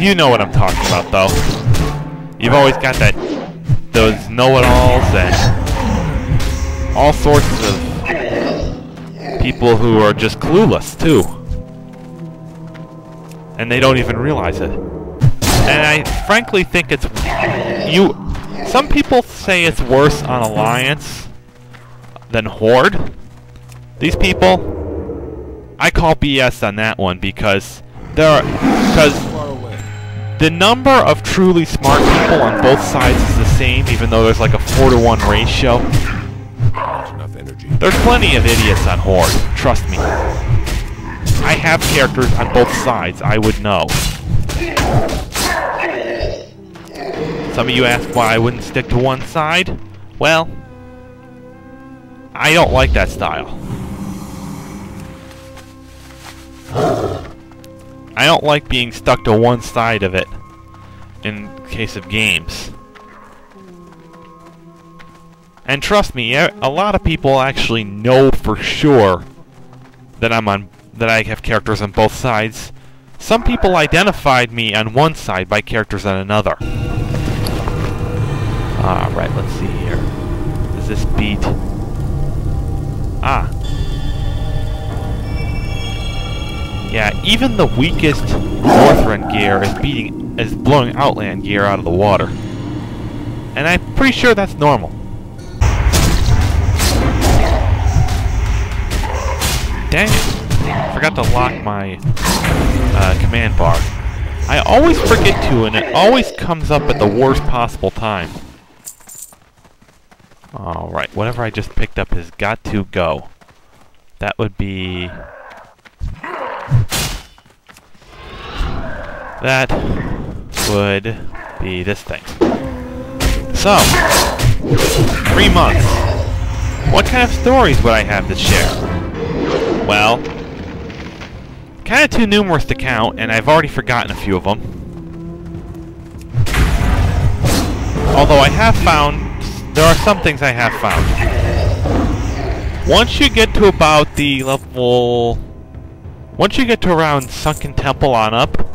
You know what I'm talking about, though. You've always got those know-it-alls and all sorts of people who are just clueless, too. And they don't even realize it. And I frankly think it's... Some people say it's worse on Alliance than Horde. These people, I call BS on that one because the number of truly smart people on both sides is the same, even though there's like a 4-to-1 ratio. There's plenty of idiots on Horde, trust me. I have characters on both sides, I would know. Some of you ask why I wouldn't stick to one side. Well, I don't like that style. I don't like being stuck to one side of it in case of games. And trust me, a lot of people actually know for sure that that I have characters on both sides. Some people identified me on one side by characters on another. Alright, let's see here. Does this beat... Yeah, even the weakest Northrend gear is blowing Outland gear out of the water. And I'm pretty sure that's normal. Dang it. Forgot to lock my command bar. I always forget to, and it always comes up at the worst possible time. Alright, whatever I just picked up has got to go. That would be... That would be this thing. So, 3 months. What kind of stories would I have to share? Well, kind of too numerous to count, and I've already forgotten a few of them. Although I have found, there are some things I have found. Once you get to about the level... Once you get to around Sunken Temple on up,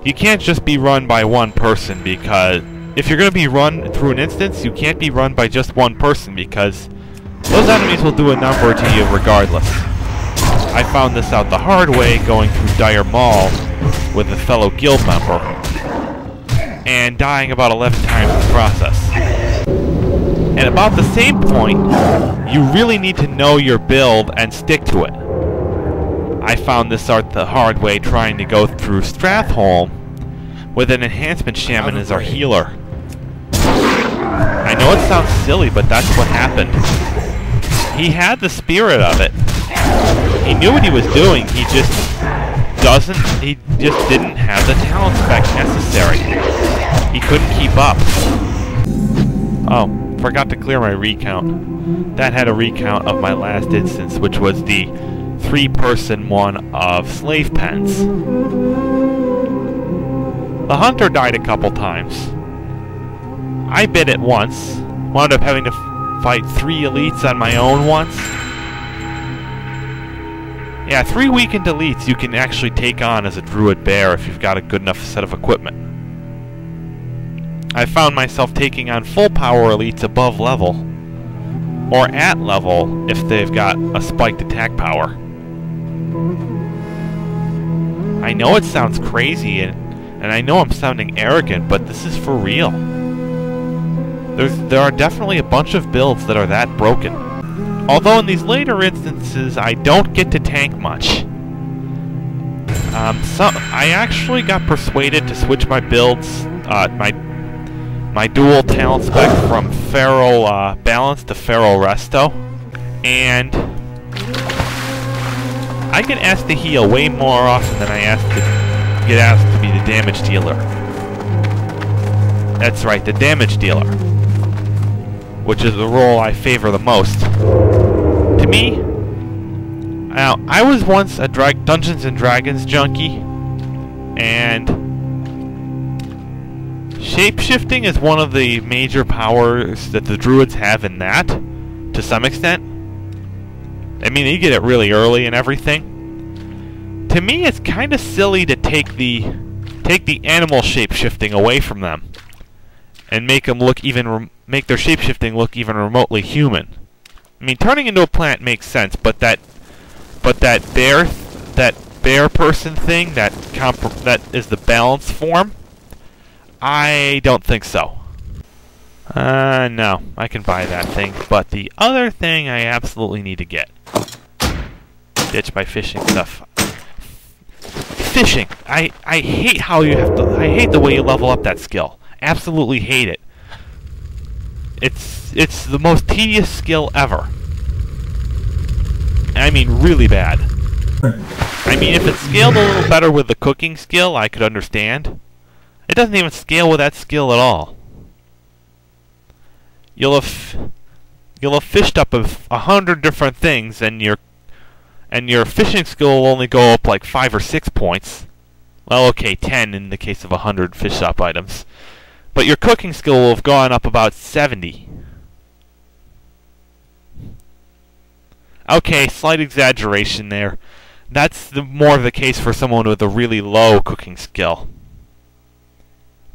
you can't just be run by one person, because if you're going to be run through an instance, you can't be run by just one person, because those enemies will do a number to you regardless. I found this out the hard way going through Dire Maul with a fellow guild member, and dying about 11 times in the process. And about the same point, you really need to know your build and stick to it. I found this out the hard way trying to go through Stratholme with an enhancement shaman as our healer. I know it sounds silly, but that's what happened. He had the spirit of it. He knew what he was doing, he just didn't have the talent spec necessary. He couldn't keep up. Oh, forgot to clear my recount. That had a recount of my last instance, which was the 3-person one of Slave Pens. The Hunter died a couple times. I bit it once. Wound up having to fight 3 elites on my own once. Yeah, 3 weakened elites you can actually take on as a Druid Bear if you've got a good enough set of equipment. I found myself taking on full power elites above level, or at level if they've got a spiked attack power. I know it sounds crazy, and I know I'm sounding arrogant, but this is for real. There are definitely a bunch of builds that are that broken. Although in these later instances, I don't get to tank much. I actually got persuaded to switch my builds, my dual talent spec from Feral Balance to Feral Resto, and I get asked to heal way more often than I get asked to be the damage dealer. That's right, the damage dealer, which is the role I favor the most. To me, now, I was once a Dungeons & Dragons junkie, and shapeshifting is one of the major powers that the druids have in that, to some extent. I mean, you get it really early and everything, To me, it's kind of silly to take the animal shape-shifting away from them and make them look make their shape-shifting look even remotely human. I mean, turning into a plant makes sense, but that bear person thing, that is the balance form, I don't think so. No, I can buy that thing, but the other thing I absolutely need to get. Ditch my fishing stuff. Fishing. I hate how you have to. I hate the way you level up that skill. Absolutely hate it. It's the most tedious skill ever. I mean, really bad. I mean, if it scaled a little better with the cooking skill, I could understand. It doesn't even scale with that skill at all. You'll have fished up 100 different things, and your fishing skill will only go up like 5 or 6 points. Well, okay, 10 in the case of 100 fish up items. But your cooking skill will have gone up about 70. Okay, slight exaggeration there. That's more of the case for someone with a really low cooking skill.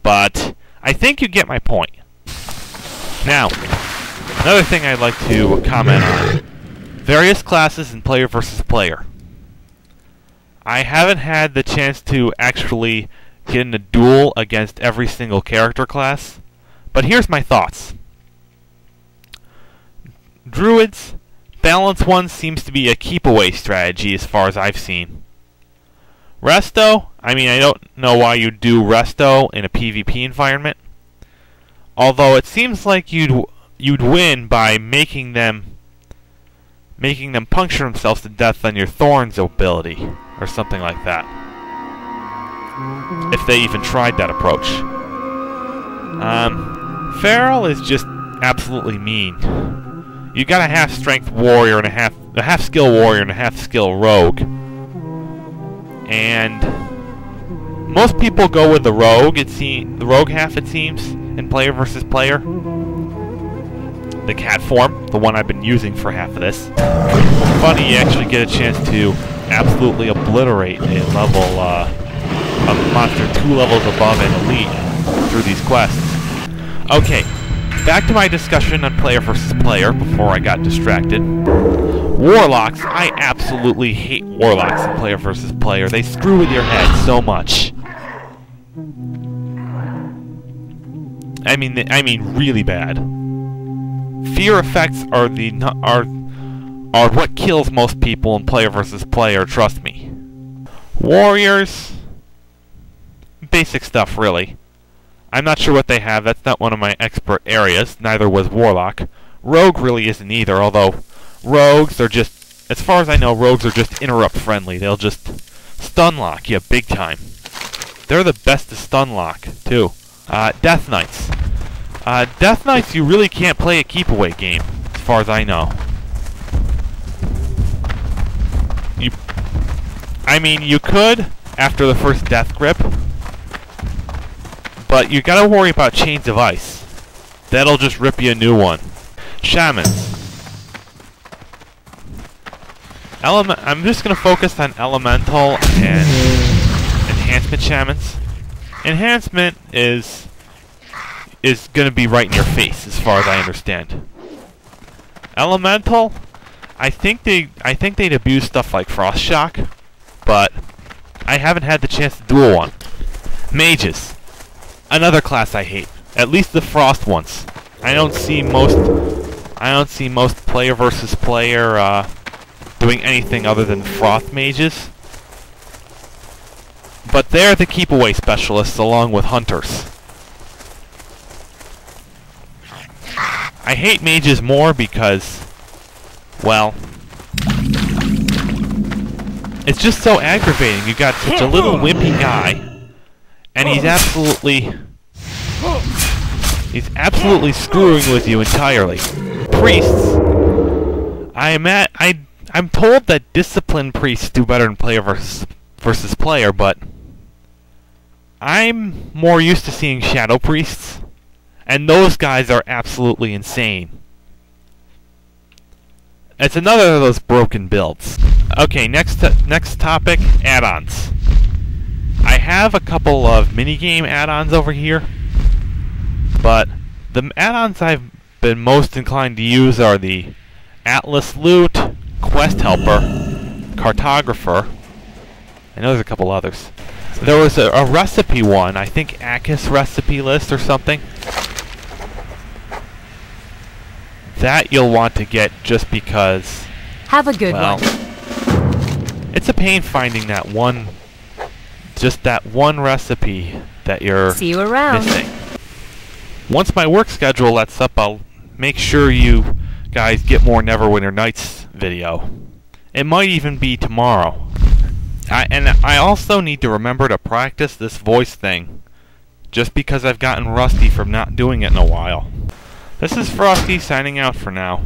But I think you get my point. Now, another thing I'd like to comment on. Various classes in player versus player. I haven't had the chance to actually get in a duel against every single character class, but here's my thoughts. Druids, balance 1 seems to be a keep-away strategy as far as I've seen. Resto, I mean, I don't know why you'd do Resto in a PvP environment, although it seems like you'd win by making them puncture themselves to death on your Thorns ability, or something like that. If they even tried that approach. Feral is just absolutely mean. You got a half-strength warrior and a half-skill warrior and a half-skill rogue. And most people go with the rogue, the rogue half, it seems, in player versus player. The cat form, the one I've been using for half of this. Funny, you actually get a chance to absolutely obliterate a monster 2 levels above an elite through these quests. Okay, back to my discussion on player versus player before I got distracted. Warlocks, I absolutely hate warlocks in player versus player. They screw with your head so much. I mean really bad. Fear effects are what kills most people in player versus player, trust me. Warriors, basic stuff really. I'm not sure what they have, that's not one of my expert areas, neither was Warlock. Rogue really isn't either, although rogues are just, as far as I know, rogues are just interrupt friendly. They'll just stun lock you big time. They're the best to stun lock, too. Death Knights. Death Knights, you really can't play a keep-away game, as far as I know. I mean, you could, after the first Death Grip, but you gotta worry about Chains of Ice. That'll just rip you a new one. Shamans. I'm just gonna focus on Elemental and Enhancement Shamans. Enhancement is gonna be right in your face, as far as I understand. Elemental, I think they'd abuse stuff like Frost Shock, but I haven't had the chance to duel one. Mages, another class I hate. At least the Frost ones. I don't see most player versus player doing anything other than Frost mages. But they're the keep-away specialists along with hunters. I hate mages more because, well, it's just so aggravating. You got such a little wimpy guy, and he's absolutely screwing with you entirely. Priests. I'm told that disciplined priests do better in player versus player, but I'm more used to seeing shadow priests, and those guys are absolutely insane. It's another of those broken builds. Okay, next topic, add-ons. I have a couple of minigame add-ons over here, but the add-ons I've been most inclined to use are the Atlas Loot, Quest Helper, Cartographer. I know there's a couple others. There was a recipe one, I think Akis Recipe List or something. That you'll want to get just because... Have a good one. It's a pain finding that one... Just that one recipe that you're See you around. missing. Once my work schedule lets up, I'll make sure you guys get more Neverwinter Nights video. It might even be tomorrow. And I also need to remember to practice this voice thing, just because I've gotten rusty from not doing it in a while. This is Frosty signing out for now.